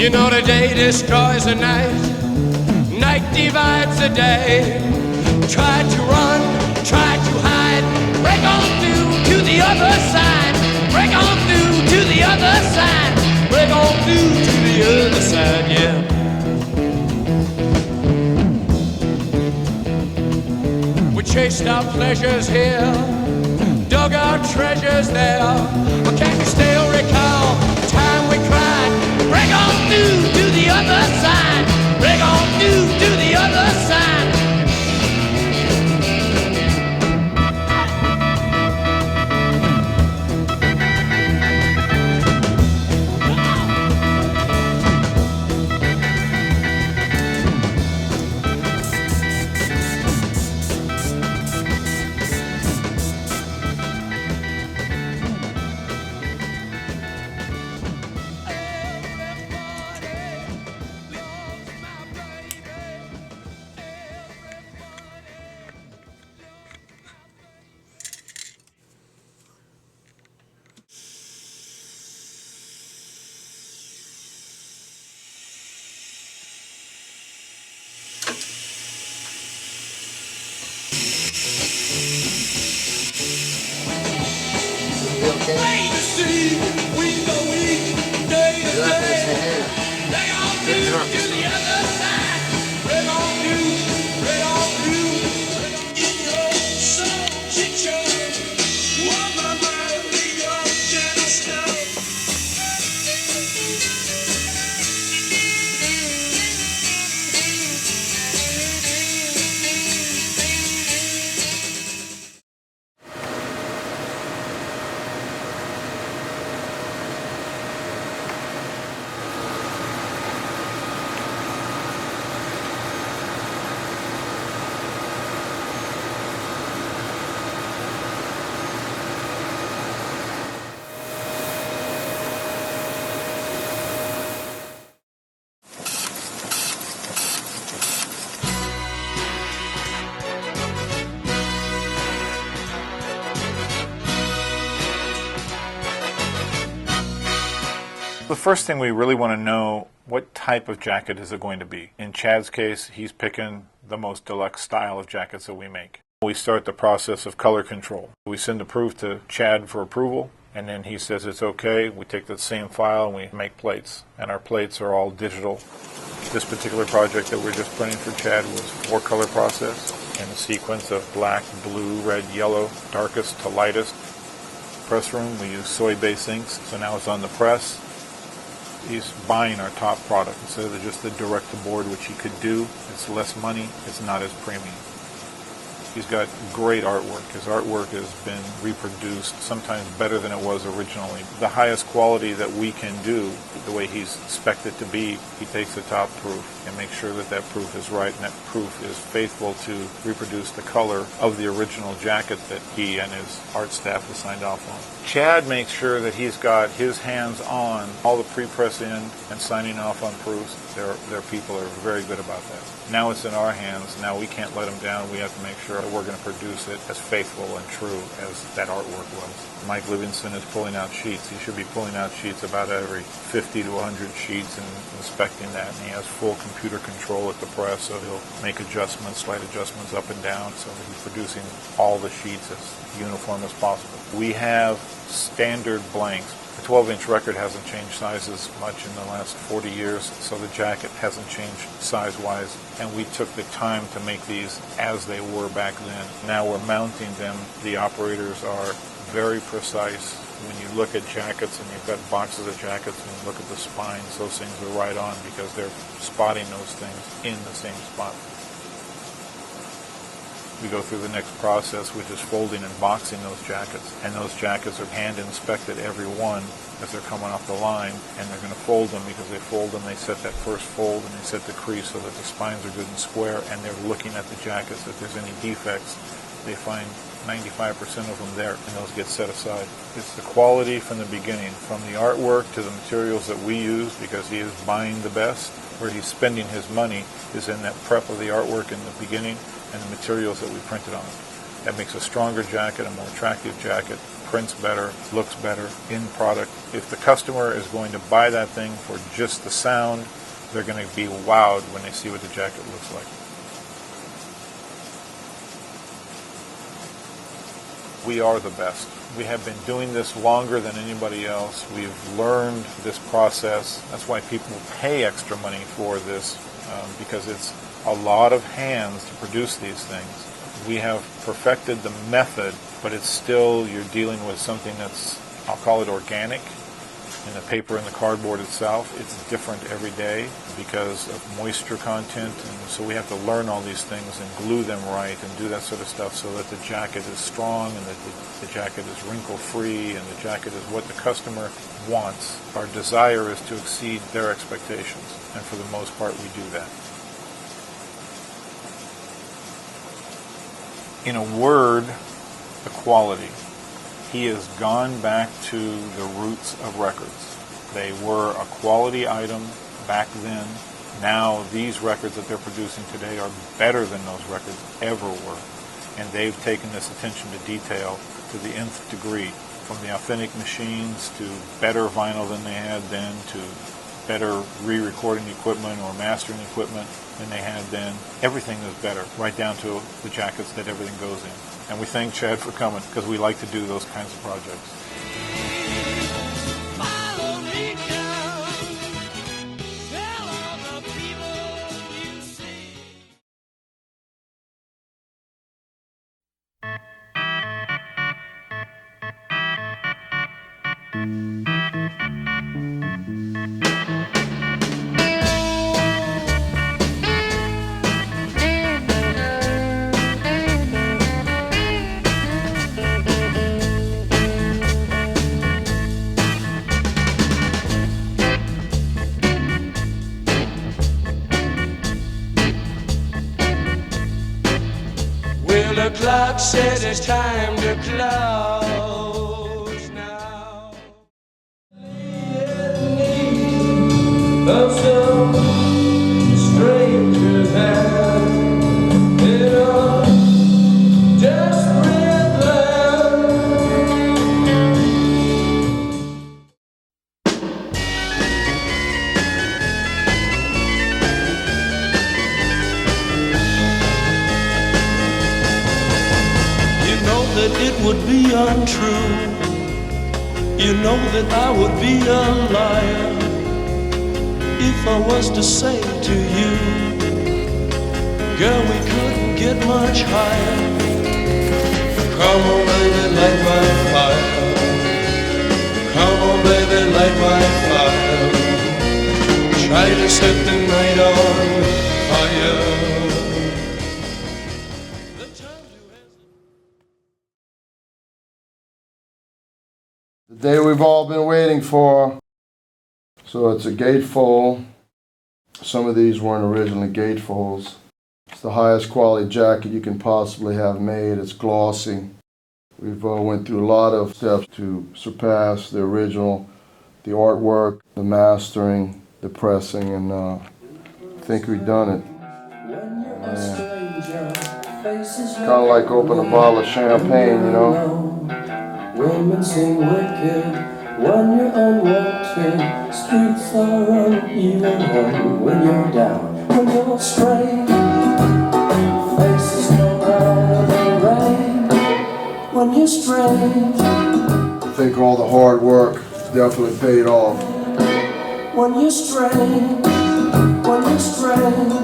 You know the day destroys the night, night divides the day. Try to run, try to hide, break on through to the other side. Break on through to the other side. Break on through to the other side, yeah. We chased our pleasures here, dug our treasures there. But can you still recall the time we cried? Break on through to the other side. Break on through to the other side. Day to see, week to week, day to day. Break on through to the other side. Break on through, break on through. In your soul, teacher, what my mind, leave your gentle stone. The first thing we really want to know, what type of jacket is it going to be? In Chad's case, he's picking the most deluxe style of jackets that we make. We start the process of color control. We send the proof to Chad for approval, and then he says it's okay. We take that same file and we make plates, and our plates are all digital. This particular project that we're just printing for Chad was 4-color process in a sequence of black, blue, red, yellow, darkest to lightest. Press room, we use soy-based inks, so now it's on the press. He's buying our top product instead of just the direct-to-board, which he could do. It's less money. It's not as premium. He's got great artwork. His artwork has been reproduced, sometimes better than it was originally. The highest quality that we can do, the way he's spec'd it to be, he takes the top proof and makes sure that that proof is right and that proof is faithful to reproduce the color of the original jacket that he and his art staff has signed off on. Chad makes sure that he's got his hands on all the pre-press in and signing off on proofs. Their people are very good about that. Now it's in our hands. Now we can't let him down. We have to make sure that we're going to produce it as faithful and true as that artwork was. Mike Livingston is pulling out sheets. He should be pulling out sheets about every 50 to 100 sheets and inspecting that. And he has full computer control at the press, so he'll make adjustments, slight adjustments up and down, so that he's producing all the sheets as uniform as possible. We have standard blanks. The 12-inch record hasn't changed sizes much in the last 40 years, so the jacket hasn't changed size-wise, and we took the time to make these as they were back then. Now we're mounting them. The operators are very precise. When you look at jackets and you've got boxes of jackets and you look at the spines, those things are right on because they're spotting those things in the same spot. We go through the next process, which is folding and boxing those jackets. And those jackets are hand inspected, every one, as they're coming off the line. And they're going to fold them. Because they fold them, they set that first fold and they set the crease so that the spines are good and square. And they're looking at the jackets. If there's any defects, they find 95% of them there, and those get set aside. It's the quality from the beginning, from the artwork to the materials that we use, because he is buying the best. Where he's spending his money is in that prep of the artwork in the beginning and the materials that we printed on. That makes a stronger jacket, a more attractive jacket, prints better, looks better in product. If the customer is going to buy that thing for just the sound, they're going to be wowed when they see what the jacket looks like. We are the best. We have been doing this longer than anybody else. We've learned this process. That's why people pay extra money for this, because it's a lot of hands to produce these things. We have perfected the method, but it's still, you're dealing with something that's, I'll call it organic. In the paper and the cardboard itself, it's different every day because of moisture content, and so we have to learn all these things and glue them right and do that sort of stuff so that the jacket is strong and that the jacket is wrinkle-free and the jacket is what the customer wants. Our desire is to exceed their expectations, and for the most part we do that. In a word, the quality. He has gone back to the roots of records. They were a quality item back then. Now these records that they're producing today are better than those records ever were. And they've taken this attention to detail to the nth degree. From the authentic machines to better vinyl than they had then, to better re-recording equipment or mastering equipment than they had then. Everything is better, right down to the jackets that everything goes in. And we thank Chad for coming, because we like to do those kinds of projects. The clock says it's time to close now. Of some stranger man in a desperate land. That it would be untrue. You know that I would be a liar if I was to say to you, girl, we couldn't get much higher. Come on, baby, light my fire. Come on, baby, light my fire. Try to set the night on fire. The day we've all been waiting for. So it's a gatefold. Some of these weren't originally gatefolds. It's the highest quality jacket you can possibly have made. It's glossy. We've went through a lot of steps to surpass the original, the artwork, the mastering, the pressing, and I think we've done it. Kind of like opening a bottle of champagne, you know? Women sing wicked when you're unwanted. Streets are uneven when you're down. When you're strange, faces come out of the rain. When you're strange, I think all the hard work definitely paid off. when you're strange, when you're strange.